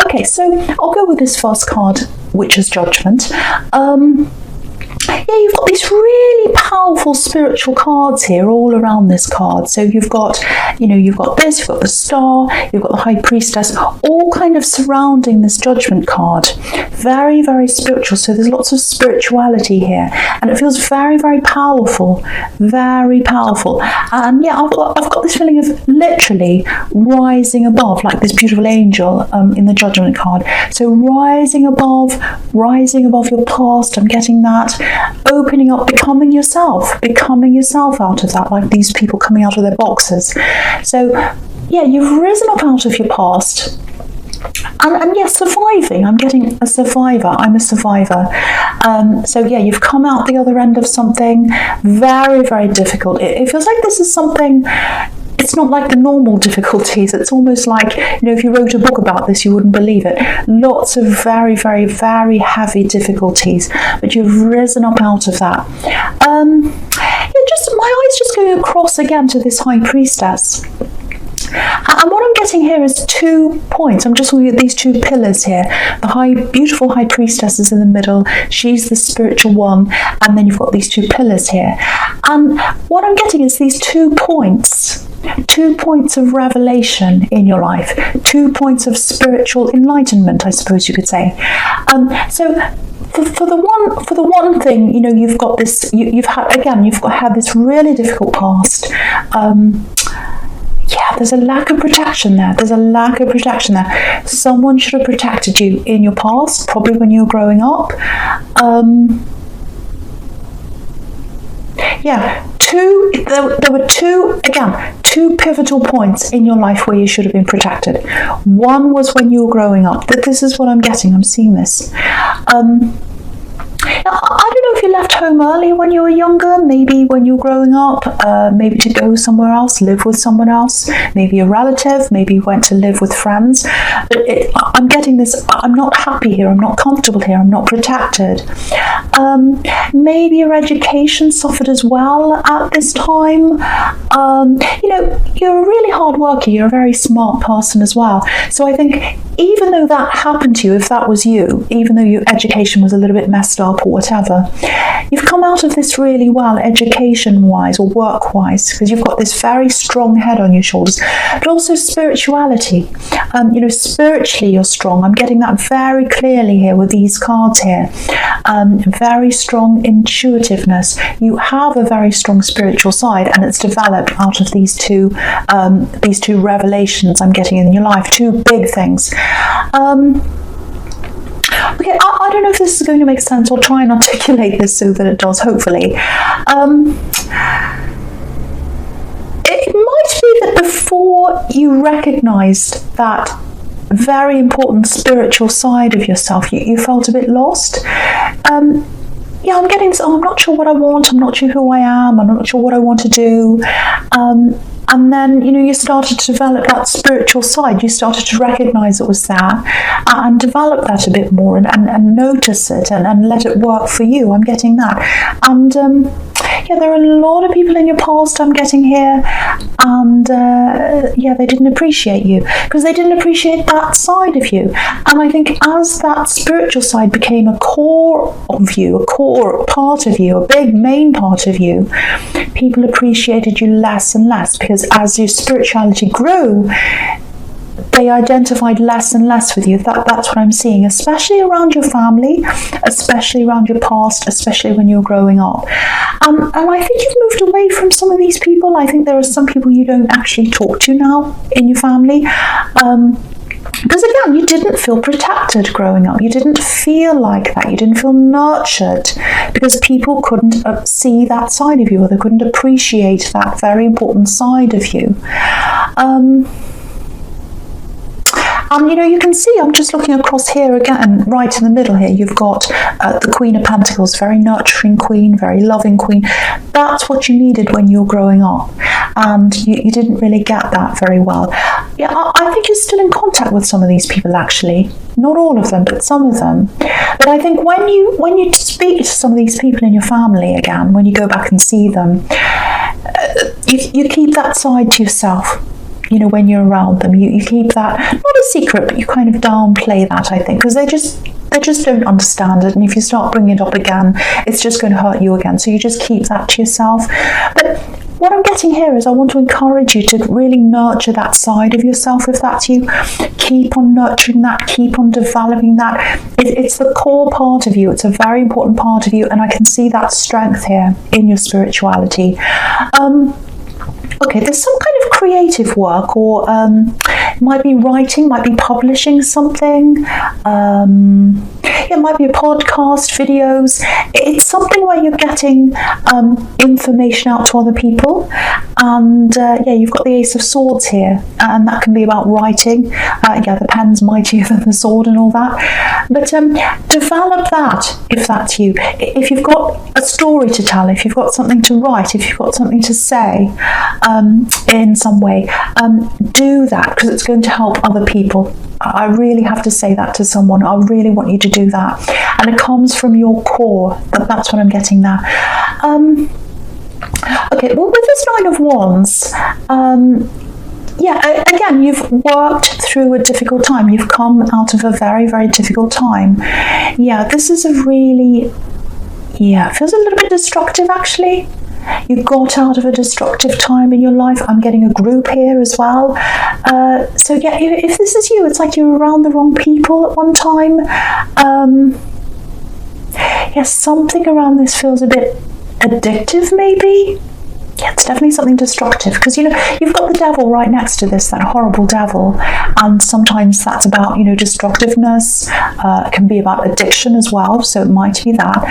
Okay, so I'll go with this first card, which is Judgment. Yeah, you've got these really powerful spiritual cards here all around this card. So you've got, you've got this, you've got the Star, you've got the High Priestess, all kind of surrounding this Judgment card. Very, very spiritual. So there's lots of spirituality here, and it feels very, very powerful, very powerful. And yeah, I've got this feeling of literally rising above, like this beautiful angel in the Judgment card. So rising above your past. I'm getting that. Opening up, becoming yourself out of that, like these people coming out of their boxes. So yeah, you've risen up out of your past. And yes, surviving. I'm getting a survivor. I'm a survivor. So yeah, you've come out the other end of something very, very difficult. It feels like this is something. It's not like the normal difficulties. It's almost like, if you wrote a book about this, you wouldn't believe it. Lots of very, very, very heavy difficulties, but you've risen up out of that. My eyes just going across again to this High Priestess. And what I'm getting here is 2 points. I'm just looking at these 2 pillars here. The beautiful High Priestess is in the middle. She's the spiritual one. And then you've got these 2 pillars here. And what I'm getting is these 2 points. 2 points of revelation in your life. 2 points of spiritual enlightenment, I suppose you could say. So for the one thing, you've got this. You've had this really difficult past. Yeah, there's a lack of protection there. Someone should have protected you in your past, probably when you were growing up. Yeah, there were two pivotal points in your life where you should have been protected. One was when you were growing up. This is what I'm getting. I'm seeing this. Now, I don't know if you left home early when you were younger, maybe when you were growing up, maybe to go somewhere else, live with someone else, maybe a relative, maybe you went to live with friends. But I'm getting this, I'm not happy here, I'm not comfortable here, I'm not protected. Maybe your education suffered as well at this time. You're a really hard worker, you're a very smart person as well. So I think even though that happened to you, if that was you, even though your education was a little bit messed up or whatever, you've come out of this really well, education-wise or work-wise, because you've got this very strong head on your shoulders, but also spirituality. Spiritually you're strong. I'm getting that very clearly here with these cards here. Very strong intuitiveness. You have a very strong spiritual side, and it's developed out of these two revelations I'm getting in your life, 2 big things. Okay, I don't know if this is going to make sense. I'll try and articulate this so that it does, hopefully. It might be that before you recognised that very important spiritual side of yourself, you felt a bit lost. Yeah, I'm getting this, I'm not sure what I want, I'm not sure who I am, I'm not sure what I want to do. And then, you started to develop that spiritual side. You started to recognise it was there and develop that a bit more and notice it and let it work for you. I'm getting that. And yeah, there are a lot of people in your past I'm getting here, and yeah, they didn't appreciate you because they didn't appreciate that side of you. And I think as that spiritual side became a core of you, a core part of you, a big main part of you, people appreciated you less and less, because as your spirituality grew, they identified less and less with you. That's what I'm seeing, especially around your family, especially around your past, especially when you're growing up. And I think you've moved away from some of these people. I think there are some people you don't actually talk to now in your family. Because again, you didn't feel protected growing up. You didn't feel like that. You didn't feel nurtured because people couldn't see that side of you, or they couldn't appreciate that very important side of you. And you can see, I'm just looking across here again, right in the middle here, you've got the Queen of Pentacles, very nurturing queen, very loving queen. That's what you needed when you were growing up, and you didn't really get that very well. Yeah, I think you're still in contact with some of these people, actually. Not all of them, but some of them. But I think when you speak to some of these people in your family again, when you go back and see them, you keep that side to yourself. when you're around them. You keep that, not a secret, but you kind of downplay that, I think, because they just don't understand it. And if you start bringing it up again, it's just going to hurt you again. So you just keep that to yourself. But what I'm getting here is I want to encourage you to really nurture that side of yourself, if that's you. Keep on nurturing that, keep on developing that. It's the core part of you. It's a very important part of you, and I can see that strength here in your spirituality. Okay, there's some kind of creative work, or it might be writing, might be publishing something. It might be a podcast, videos. It's something where you're getting information out to other people. And you've got the Ace of Swords here, and that can be about writing. The pen's mightier than the sword and all that. But develop that, if that's you. If you've got a story to tell, if you've got something to write, if you've got something to say in some way, do that, because it's going to help other people. I really have to say that to someone. I really want you to do that. And it comes from your core. That's what I'm getting there. Okay, well, with this Nine of Wands, again, you've worked through a difficult time. You've come out of a very, very difficult time. Yeah, this is a really, it feels a little bit destructive, actually. You got out of a destructive time in your life. I'm getting a group here as well. If this is you, it's like you're around the wrong people at one time. Something around this feels a bit addictive, maybe. Yeah, it's definitely something destructive, because you've got the devil right next to this, that horrible devil, and sometimes that's about destructiveness. It can be about addiction as well, so it might be that.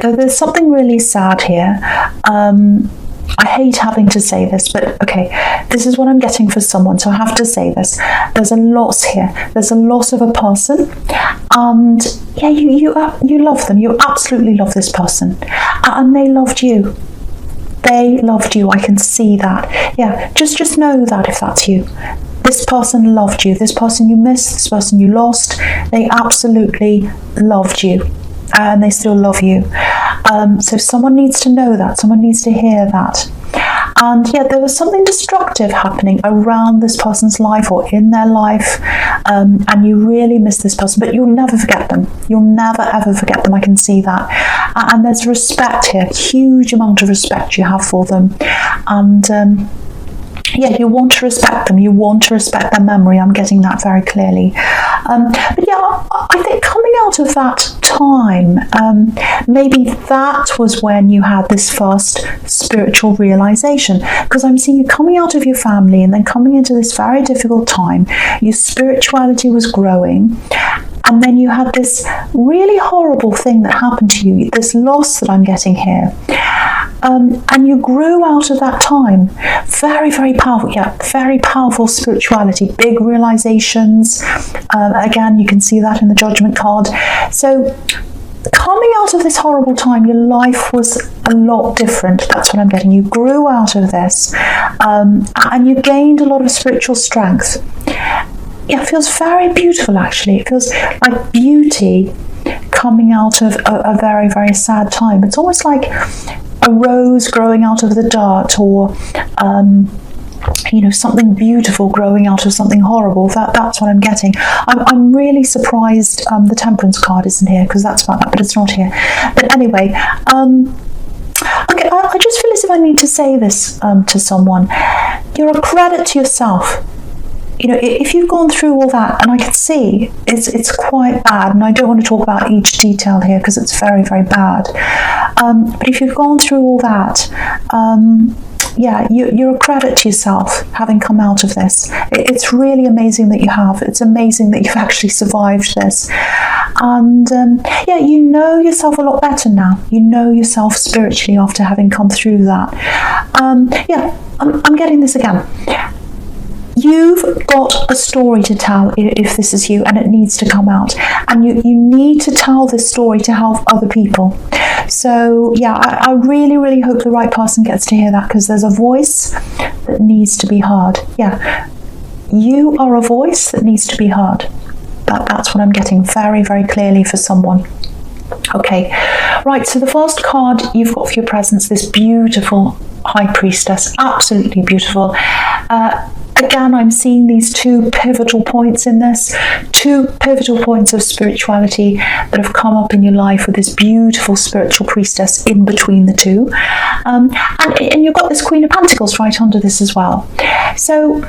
There's something really sad here. I hate having to say this, but okay, this is what I'm getting for someone, so I have to say this. There's a loss here. There's a loss of a person, and you love them. You absolutely love this person, and they loved you. They loved you. I can see that. Yeah, just know that, if that's you. This person loved you. This person you missed, this person you lost, they absolutely loved you. And they still love you. So someone needs to know that. Someone needs to hear that. And there was something destructive happening around this person's life or in their life, and you really miss this person, but you'll never forget them. You'll never ever forget them. I can see that. And there's respect here, huge amount of respect you have for them. And you want to respect them. You want to respect their memory. I'm getting that very clearly. I think coming out of that time, maybe that was when you had this first spiritual realization, because I'm seeing you coming out of your family and then coming into this very difficult time. Your spirituality was growing. And then you had this really horrible thing that happened to you, this loss that I'm getting here. And you grew out of that time. Very, very powerful. Yeah, very powerful spirituality, big realizations. Again, you can see that in the Judgment card. So coming out of this horrible time, your life was a lot different. That's what I'm getting. You grew out of this, and you gained a lot of spiritual strength. Yeah, it feels very beautiful, actually. It feels like beauty coming out of a very, very sad time. It's almost like a rose growing out of the dirt, or something beautiful growing out of something horrible. That's what I'm getting. I'm really surprised the Temperance card isn't here, because that's about that, but it's not here. But anyway, okay, I just feel as if I need to say this to someone. You're a credit to yourself. If you've gone through all that, and I can see it's quite bad, and I don't want to talk about each detail here because it's very, very bad. But if you've gone through all that, you're a credit to yourself having come out of this. It's really amazing that you have. It's amazing that you've actually survived this. And you know yourself a lot better now. You know yourself spiritually after having come through that. I'm getting this again. You've got a story to tell if this is you, and it needs to come out. And you need to tell this story to help other people. So, I really, really hope the right person gets to hear that, because there's a voice that needs to be heard. Yeah, you are a voice that needs to be heard. That's what I'm getting very, very clearly for someone. Okay, right, so the first card you've got for your presence, this beautiful High Priestess, absolutely beautiful. Again, I'm seeing these two pivotal points in this, two pivotal points of spirituality that have come up in your life with this beautiful spiritual priestess in between the two. And you've got this Queen of Pentacles right under this as well. So,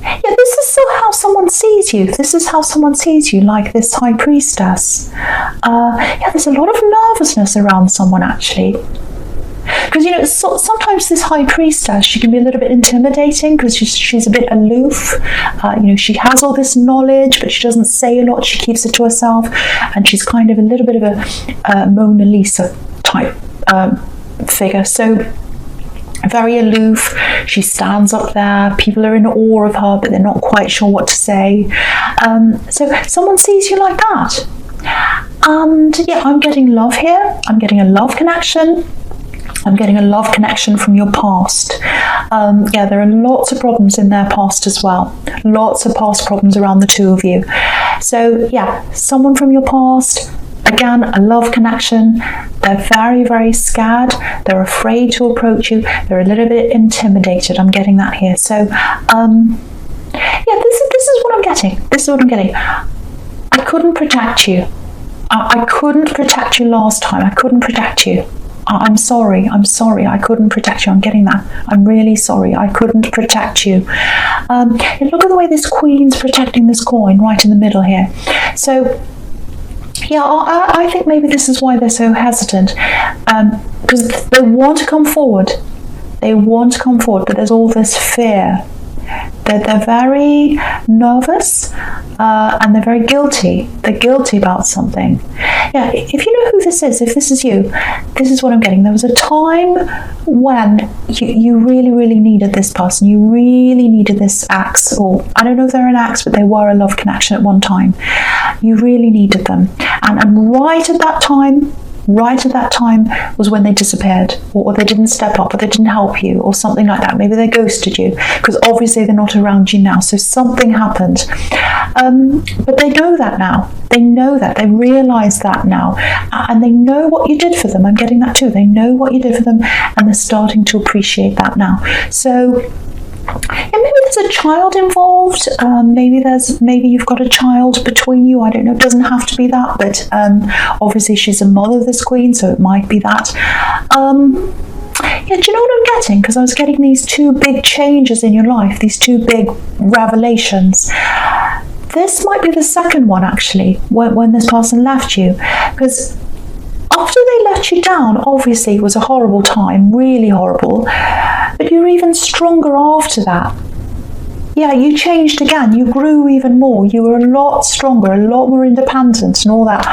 yeah, this is still how someone sees you. This is how someone sees you, like this High Priestess. Yeah, there's a lot of nervousness around someone, actually. Because, you know, sometimes this High Priestess, she can be a little bit intimidating because she's a bit aloof. You know, she has all this knowledge, but she doesn't say a lot. She keeps it to herself. And she's kind of a little bit of a Mona Lisa type figure. So, very aloof. She stands up there. People are in awe of her, but they're not quite sure what to say. So, someone sees you like that. And, yeah, I'm getting love here. I'm getting a love connection. I'm getting a love connection from your past. Yeah, there are lots of problems in their past as well. Lots of past problems around the two of you. So, yeah, someone from your past, again, a love connection. They're very, very scared. They're afraid to approach you. They're a little bit intimidated. I'm getting that here. So, yeah, this is what I'm getting. This is what I'm getting. I couldn't protect you. I couldn't protect you last time. I couldn't protect you. I'm sorry, I couldn't protect you. I'm getting that. I'm really sorry, I couldn't protect you. And look at the way this Queen's protecting this coin right in the middle here. So, yeah, I think maybe this is why they're so hesitant. Because they want to come forward. They want to come forward, but there's all this fear. They're very nervous and they're very guilty. They're guilty about something. Yeah, if you know who this is, if this is you, this is what I'm getting. There was a time when you really, really needed this person. You really needed this axe, or I don't know if they're an axe, but they were a love connection at one time. You really needed them. And right at that time was when they disappeared, or they didn't step up, or they didn't help you, or something like that. Maybe they ghosted you, because obviously they're not around you now, so something happened. But they know that now. They know that. They realise that now. And they know what you did for them. I'm getting that too. They know what you did for them, and they're starting to appreciate that now. So, yeah, maybe there's a child involved. Maybe you've got a child between you. I don't know. It doesn't have to be that, but obviously she's a mother, this Queen, so it might be that. Yeah, do you know what I'm getting? Because I was getting these two big changes in your life, these two big revelations. This might be the second one, actually, when this person left you, because after they let you down, obviously it was a horrible time, really horrible, but you're even stronger after that. Yeah, you changed again. You grew even more. You were a lot stronger, a lot more independent and all that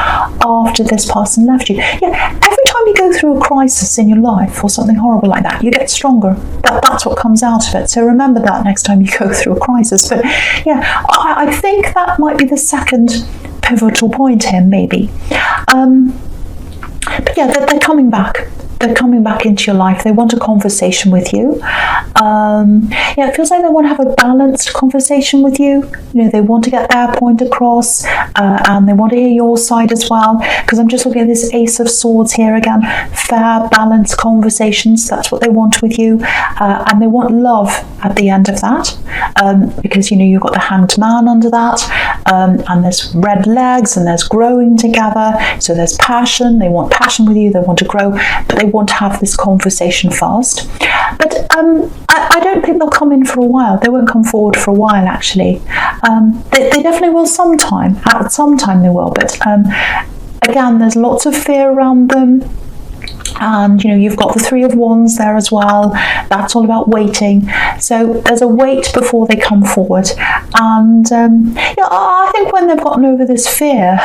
after this person left you. Yeah, every time you go through a crisis in your life or something horrible like that, you get stronger. That's what comes out of it. So remember that next time you go through a crisis. But yeah, I think that might be the second pivotal point here, maybe. But yeah, they're coming back. They're coming back into your life. They want a conversation with you. Yeah, it feels like they want to have a balanced conversation with you. You know, they want to get their point across, and they want to hear your side as well. Because I'm just looking at this Ace of Swords here again. Fair, balanced conversations. That's what they want with you, and they want love at the end of that. Because you know you've got the Hanged Man under that, and there's red legs, and there's growing together. So there's passion. They want passion with you. They want to grow, but they want to have this conversation fast. But I don't think they'll come in for a while. They won't come forward for a while, actually. They definitely will sometime. At some time they will. But again, there's lots of fear around them. And, you know, you've got the Three of Wands there as well. That's all about waiting. So there's a wait before they come forward. And, yeah, I think when they've gotten over this fear,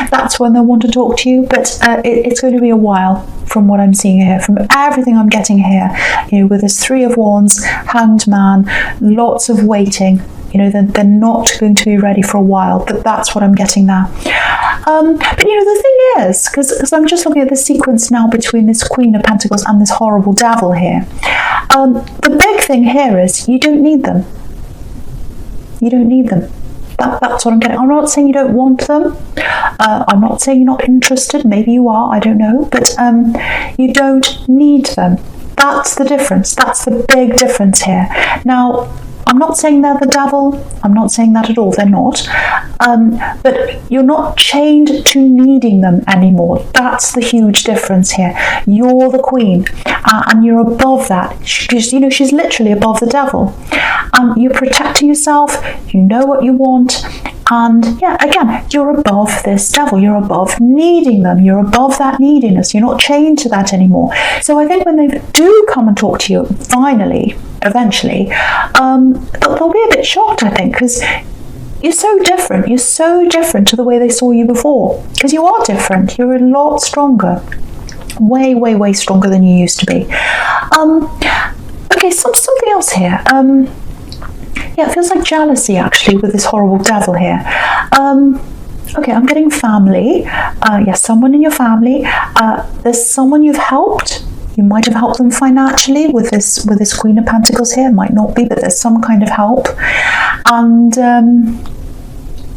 that's when they'll want to talk to you. But it's going to be a while from what I'm seeing here. From everything I'm getting here, you know, with this Three of Wands, Hanged Man, lots of waiting. You know, they're not going to be ready for a while, but that's what I'm getting there. But, you know, the thing is, because I'm just looking at the sequence now between this Queen of Pentacles and this horrible Devil here, the big thing here is you don't need them. You don't need them. That's what I'm getting. I'm not saying you don't want them. I'm not saying you're not interested. Maybe you are. I don't know. But you don't need them. That's the difference. That's the big difference here. Now, I'm not saying they're the devil. I'm not saying that at all. They're not. But you're not chained to needing them anymore. That's the huge difference here. You're the queen, and you're above that. She's literally above the devil. You're protecting yourself. You know what you want. And yeah, again, you're above this devil. You're above needing them. You're above that neediness. You're not chained to that anymore. So I think when they do come and talk to you, eventually, they'll be a bit shocked, I think, because you're so different. You're so different to the way they saw you before. Because you are different. You're a lot stronger. Way, way, way stronger than you used to be. Okay, something else here. Yeah, it feels like jealousy, actually, with this horrible devil here. Okay, I'm getting family. Yes, someone in your family. There's someone you've helped. You might have helped them financially with this Queen of Pentacles here. It might not be, but there's some kind of help. And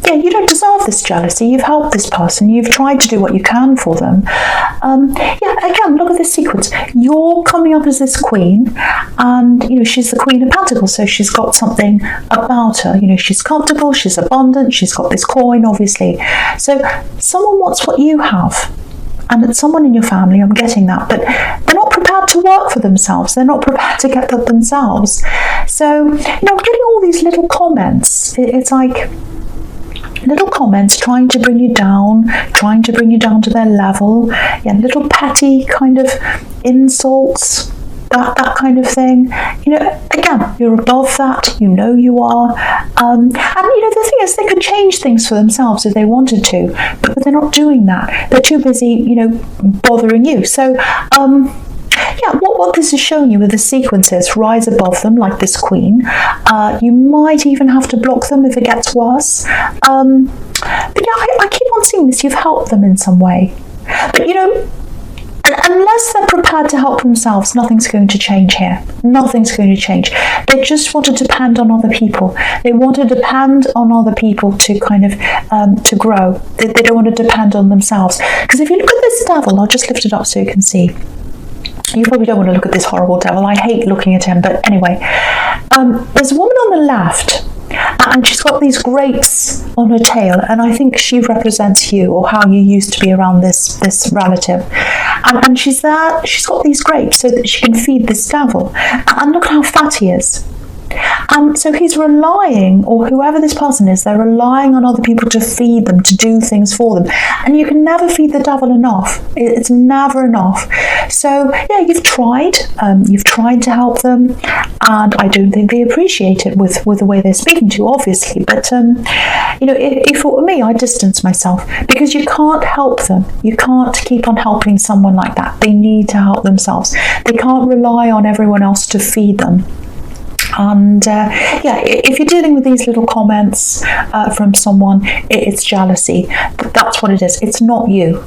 yeah, you don't deserve this jealousy. You've helped this person. You've tried to do what you can for them. Yeah, again, look at this sequence. You're coming up as this queen, and she's the Queen of Pentacles, so she's got something about her. She's comfortable, she's abundant, she's got this coin, obviously. So someone wants what you have. And it's someone in your family, I'm getting that, but they're not prepared to work for themselves. They're not prepared to get that themselves. So, I'm getting all these little comments. It's like little comments trying to bring you down to their level. Yeah, little petty kind of insults, that kind of thing. Again, you're above that. You are. And the thing is, they could change things for themselves if they wanted to, but they're not doing that. They're too busy, bothering you. So, yeah, what this is showing you with the sequences, rise above them like this queen. You might even have to block them if it gets worse. But yeah, I keep on seeing this. You've helped them in some way. But unless they're prepared to help themselves, nothing's going to change here. Nothing's going to change. They just want to depend on other people. They want to depend on other people to kind of to grow. They don't want to depend on themselves. Because if you look at this devil, I'll just lift it up so you can see. You probably don't want to look at this horrible devil. I hate looking at him, but anyway. There's a woman on the left, and she's got these grapes on her tail, and I think she represents you, or how you used to be around this relative. And she's there, she's got these grapes so that she can feed this devil. And look how fat he is. So he's relying, or whoever this person is, they're relying on other people to feed them, to do things for them. And you can never feed the devil enough. It's never enough. So yeah, you've tried to help them, and I don't think they appreciate it with the way they're speaking to you, obviously. But if it were me, I'd distance myself, because you can't help them. You can't keep on helping someone like that. They need to help themselves. They can't rely on everyone else to feed them. And yeah, if you're dealing with these little comments from someone, it's jealousy. But that's what it is. It's not you.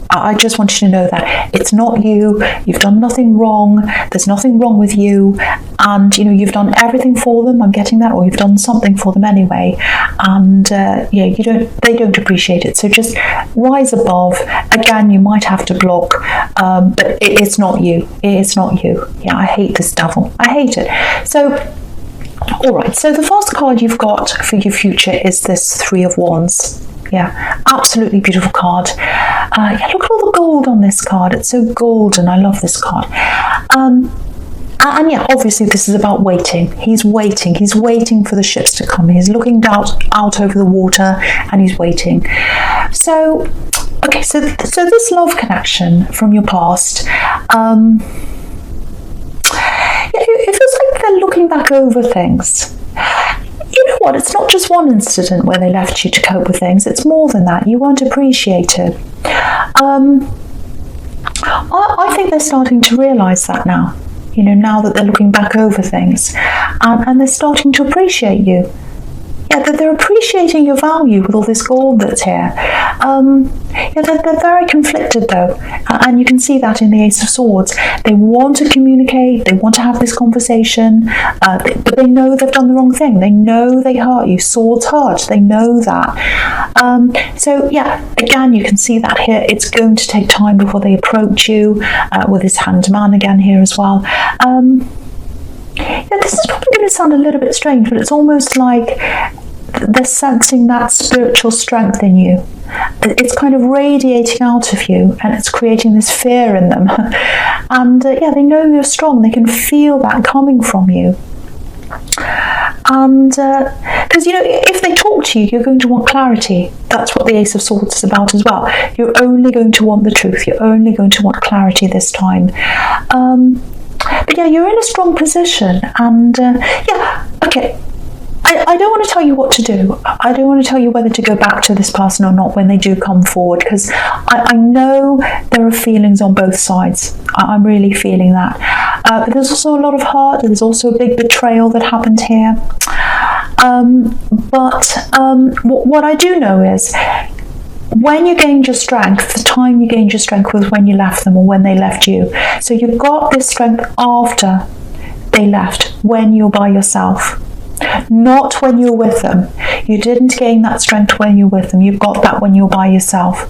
I just want you to know that it's not you. You've done nothing wrong. There's nothing wrong with you. And you've done everything for them. I'm getting that, or you've done something for them anyway. And yeah, they don't appreciate it. So just rise above. Again, you might have to block, but it's not you. It's not you. Yeah, I hate this devil. I hate it. So, all right. So the first card you've got for your future is this Three of Wands. Yeah, absolutely beautiful card. Yeah, look at all the gold on this card. It's so golden. I love this card. And yeah, obviously this is about waiting. He's waiting. He's waiting for the ships to come. He's looking out over the water, and he's waiting. So, okay, so this love connection from your past, it feels like they're looking back over things. You know what? It's not just one incident where they left you to cope with things. It's more than that. You weren't appreciated. I think they're starting to realise that now. Now that they're looking back over things, and they're starting to appreciate you. they're appreciating your value with all this gold that's here. They're very conflicted though, and you can see that in the Ace of Swords. They want to communicate, they want to have this conversation, but they know they've done the wrong thing. They know they hurt you. Swords hurt. They know that. So yeah, again, you can see that here. It's going to take time before they approach you, with this Hanged Man again here as well. This is probably going to sound a little bit strange, but it's almost like they're sensing that spiritual strength in you. It's kind of radiating out of you, and it's creating this fear in them. And they know you're strong. They can feel that coming from you. And because if they talk to you, you're going to want clarity. That's what the Ace of Swords is about as well. You're only going to want the truth. You're only going to want clarity this time. But yeah, you're in a strong position, and okay. I don't want to tell you what to do. I don't want to tell you whether to go back to this person or not when they do come forward, because I know there are feelings on both sides. I'm really feeling that. But there's also a lot of hurt. There's also a big betrayal that happened here. What I do know is, when you gained your strength, the time you gained your strength was when you left them or when they left you. So you got this strength after they left, when you're by yourself, not when you're with them. You didn't gain that strength when you're with them. You've got that when you're by yourself.